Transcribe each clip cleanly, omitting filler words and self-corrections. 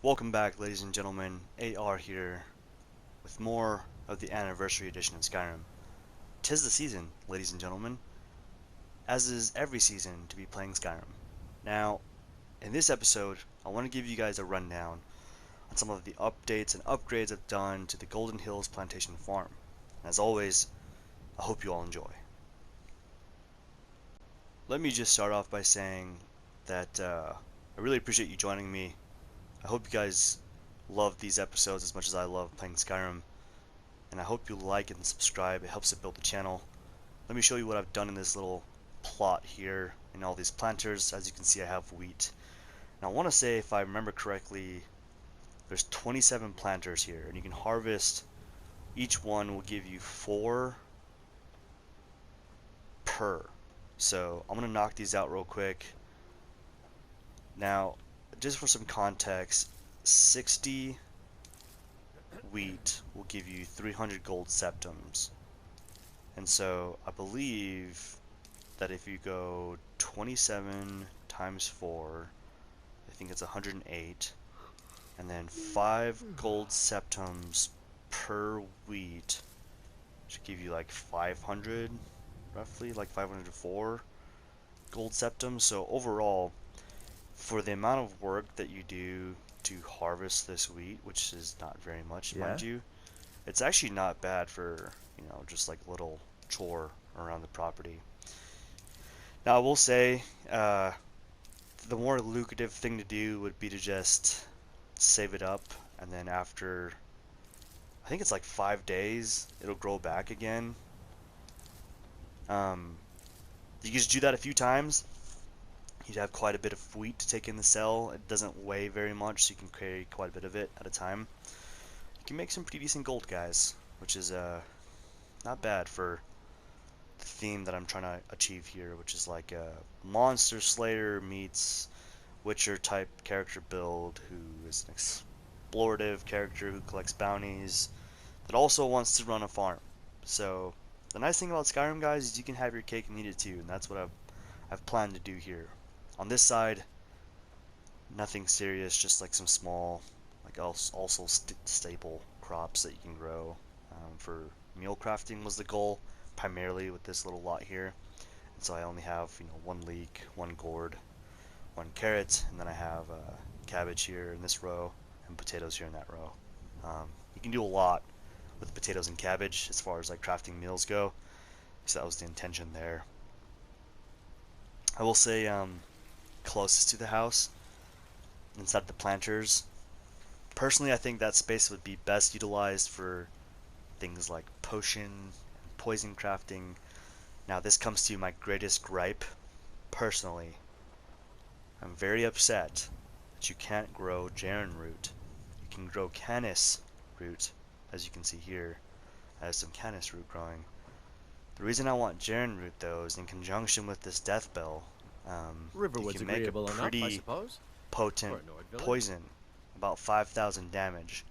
Welcome back, ladies and gentlemen. AR here with more of the Anniversary Edition of Skyrim. 'Tis the season, ladies and gentlemen, as is every season to be playing Skyrim. Now, in this episode, I want to give you guys a rundown on some of the updates and upgrades I've done to the Golden Hills Plantation farm. As always, I hope you all enjoy. Let me just start off by saying that I really appreciate you joining me. I hope you guys love these episodes as much as I love playing Skyrim, and I hope you like and subscribe. It helps to build the channel. Let me show you what I've done in this little plot here in all these planters. As you can see, I have wheat. Now I want to say, if I remember correctly, there's 27 planters here, and you can harvest. Each one will give you 4 per. So I'm gonna knock these out real quick. Now, just for some context, 60 wheat will give you 300 gold septums. And so I believe that if you go 27 times 4, I think it's 108, and then 5 gold septums per wheat should give you like 500, roughly, like 504 gold septums. So overall, for the amount of work that you do to harvest this wheat, which is not very much, mind you, it's actually not bad for, just like a little chore around the property. Now, I will say, the more lucrative thing to do would be to just save it up, and then after, I think it's like 5 days, it'll grow back again. You just do that a few times. You'd have quite a bit of wheat to take in the cell. It doesn't weigh very much, so you can carry quite a bit of it at a time. You can make some pretty decent gold, guys, which is not bad for the theme that I'm trying to achieve here, which is like a monster slayer meets Witcher type character build, who is an explorative character who collects bounties that also wants to run a farm. So the nice thing about Skyrim, guys, is you can have your cake and eat it too, and that's what I've planned to do here. On this side, nothing serious, just like some small, like also staple crops that you can grow. For meal crafting was the goal, primarily with this little lot here. And so I only have, 1 leek, 1 gourd, 1 carrot, and then I have cabbage here in this row, and potatoes here in that row. You can do a lot with potatoes and cabbage as far as like crafting meals go, so that was the intention there. I will say, closest to the house, inside the planters, personally I think that space would be best utilized for things like potion and poison crafting. Now this comes to my greatest gripe. Personally, I'm very upset that you can't grow Jaren root. You can grow canis root, as you can see here. I have some canis root growing. The reason I want Jaren root, though, is in conjunction with this death bell. You Riverwood's can make a agreeable enough, I pretty suppose. potent poison, about 5,000 damage.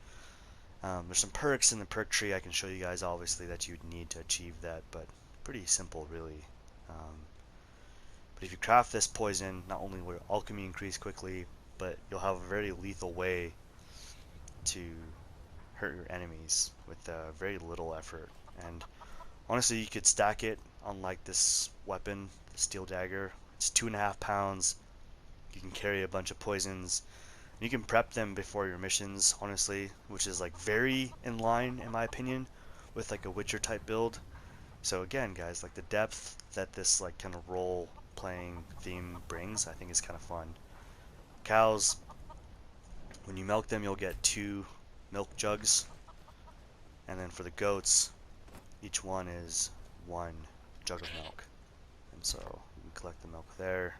There's some perks in the perk tree I can show you guys, obviously, that you'd need to achieve that, but pretty simple, really. But if you craft this poison, not only will alchemy increase quickly, but you'll have a very lethal way to hurt your enemies with very little effort. And honestly, you could stack it on like this weapon, the steel dagger. It's 2.5 pounds. You can carry a bunch of poisons. You can prep them before your missions, honestly, which is like very in line, in my opinion, with like a Witcher type build. So again, guys, like the depth that this like kind of role playing theme brings, I think is kind of fun. Cows, when you milk them, you'll get 2 milk jugs, and then for the goats, each one is 1 jug of milk. And so you can collect the milk there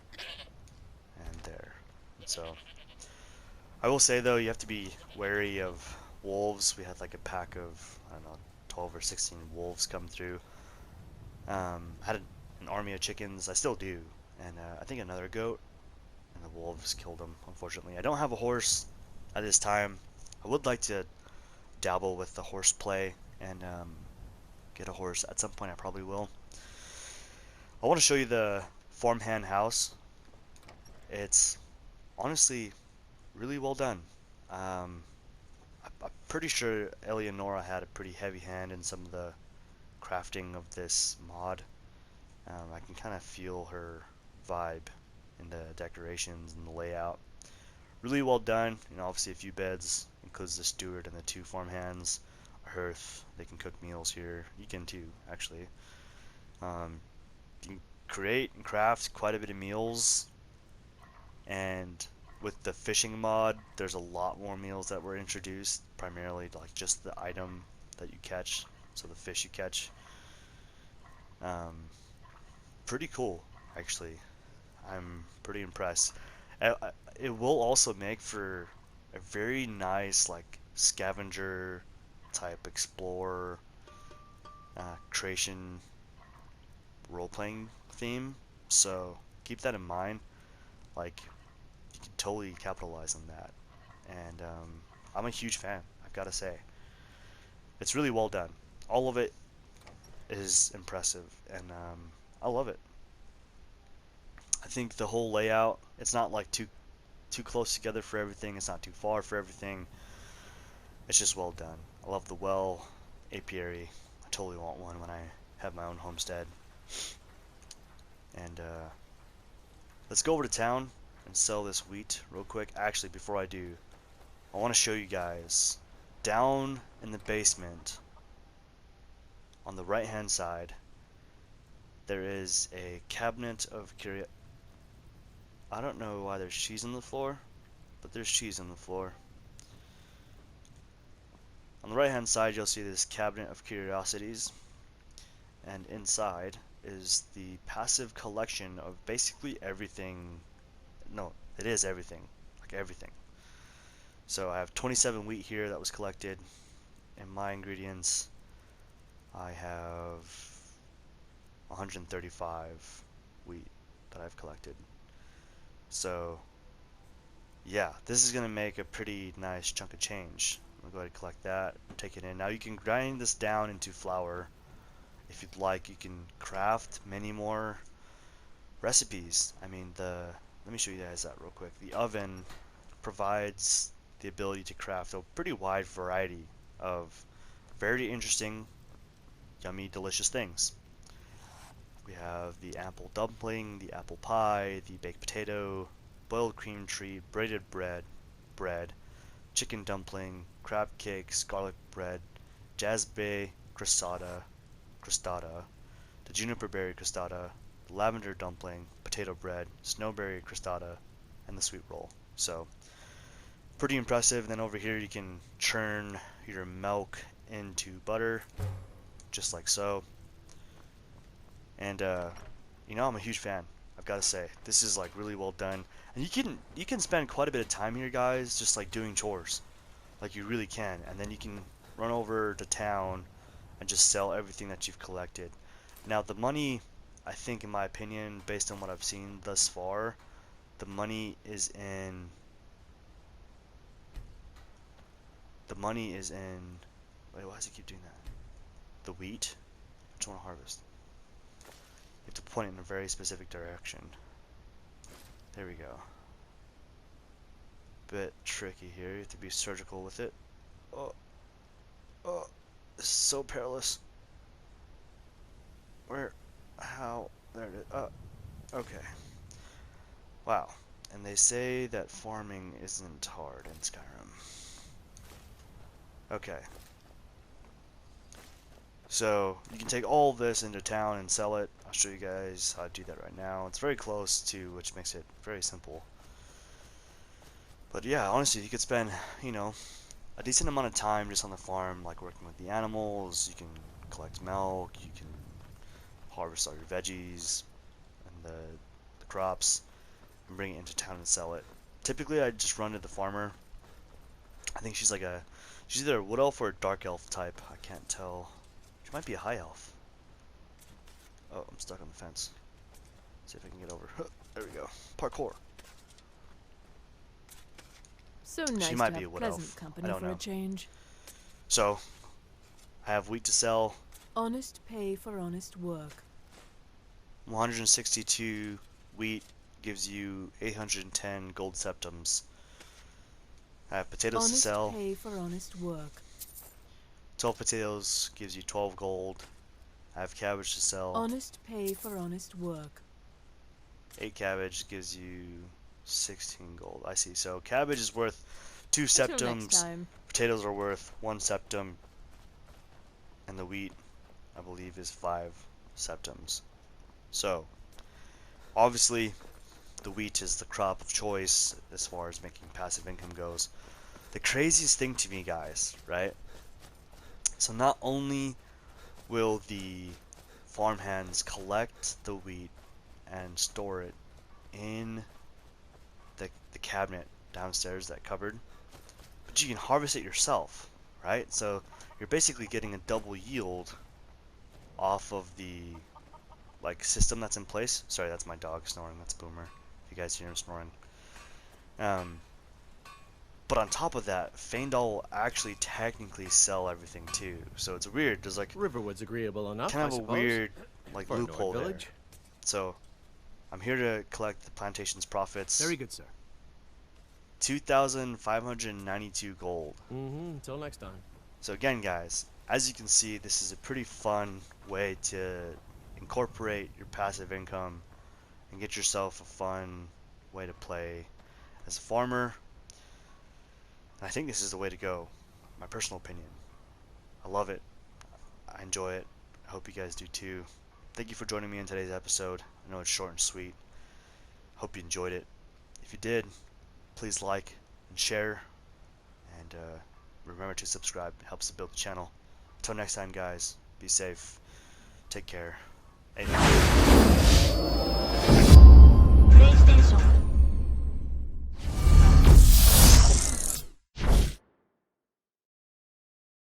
and there. And so I will say, though, you have to be wary of wolves. We had like a pack of, I don't know, 12 or 16 wolves come through. I had an army of chickens. I still do. And I think another goat, and the wolves killed them, unfortunately. I don't have a horse at this time. I would like to dabble with the horse play and get a horse at some point. I probably will. I want to show you the farmhand house. It's honestly really well done. I'm pretty sure Eleonora had a pretty heavy hand in some of the crafting of this mod. I can kind of feel her vibe in the decorations and the layout. Really well done. You know, obviously a few beds, includes the steward and the 2 farmhands. A hearth, they can cook meals here. You can too, actually. You can create and craft quite a bit of meals, and with the fishing mod, there's a lot more meals that were introduced, primarily like just the item that you catch, so the fish you catch. Um, Pretty cool, actually. I'm pretty impressed. It will also make for a very nice like scavenger type explorer creation role-playing theme. So keep that in mind. Like you can totally capitalize on that. And I'm a huge fan. I've got to say, it's really well done. All of it is impressive, and I love it. I think the whole layout, it's not like too close together for everything. It's not too far for everything. It's just well done. I love the well apiary. I totally want one when I have my own homestead. And let's go over to town and sell this wheat real quick. Actually, before I do, I want to show you guys down in the basement on the right hand side. There is a cabinet of curiosity. I don't know why there's cheese on the floor, but there's cheese on the floor. On the right hand side, you'll see this cabinet of curiosities, and inside is the passive collection of basically everything. No, it is everything, like everything. So I have 27 wheat here that was collected. In my ingredients, I have 135 wheat that I've collected. So yeah, this is gonna make a pretty nice chunk of change. I'm gonna go ahead and collect that, take it in. Now you can grind this down into flour if you'd like. You can craft many more recipes. I mean, let me show you guys that real quick. The oven provides the ability to craft a pretty wide variety of very interesting, yummy, delicious things. We have the apple dumpling, the apple pie, the baked potato, boiled cream tree, braided bread, chicken dumpling, crab cakes, garlic bread, jazbay crostata, the juniper berry crostata, the lavender dumpling, potato bread, snowberry crostata, and the sweet roll. So pretty impressive. And then over here you can churn your milk into butter, just like so. And you know, I'm a huge fan. I've got to say, this is like really well done. And you can spend quite a bit of time here, guys, just like doing chores, like you really can. And then you can run over to town and just sell everything that you've collected. Now the money, I think, in my opinion, based on what I've seen thus far, the money is in. The money is in. Wait, why does it keep doing that? The wheat. I just want to harvest. You have to point it in a very specific direction. There we go. Bit tricky here. You have to be surgical with it. Oh, oh, this is so perilous. Where? How? There it is. Oh, okay. Wow. And they say that farming isn't hard in Skyrim. Okay. So you can take all of this into town and sell it. I'll show you guys how to do that right now. It's very close to, which makes it very simple. But yeah, honestly, you could spend, you know, a decent amount of time just on the farm, like working with the animals. You can collect milk, you can harvest all your veggies and the crops, and bring it into town and sell it. Typically, I just run to the farmer. I think she's either a wood elf or a dark elf type. I can't tell. She might be a high elf. Oh, I'm stuck on the fence. See if I can get over. There we go. Parkour. So nice She might to be a have wood pleasant elf. company I don't for a know. change. So, I have wheat to sell. Honest pay for honest work. 162 wheat gives you 810 gold septums. I have potatoes to Honest sell. pay for honest work. 12 potatoes gives you 12 gold. I have cabbage to sell. Honest pay for honest work. 8 cabbage gives you 16 gold. I see. So cabbage is worth 2 Until next septums. time. Potatoes are worth 1 septum. And the wheat, I believe, is 5 septums. So, obviously, the wheat is the crop of choice as far as making passive income goes. The craziest thing to me, guys, right? So not only will the farmhands collect the wheat and store it in the cabinet downstairs, that cupboard, but you can harvest it yourself, right? So you're basically getting a double yield off of the system that's in place. Sorry, that's my dog snoring. That's Boomer. If you guys hear him snoring. But on top of that, Faendal will actually technically sell everything too. So it's weird. There's Riverwood's agreeable enough, kind I of a suppose. weird For a loophole Nord there. village. So I'm here to collect the plantation's profits. Very good, sir. 2,592 gold. Until next time. So again, guys, as you can see, this is a pretty fun way to incorporate your passive income and get yourself a fun way to play as a farmer. And I think this is the way to go, my personal opinion. I love it. I enjoy it. I hope you guys do too. Thank you for joining me in today's episode. I know it's short and sweet. Hope you enjoyed it. If you did, please like and share. And remember to subscribe. It helps to build the channel. Until next time, guys, be safe. Take care. Amen.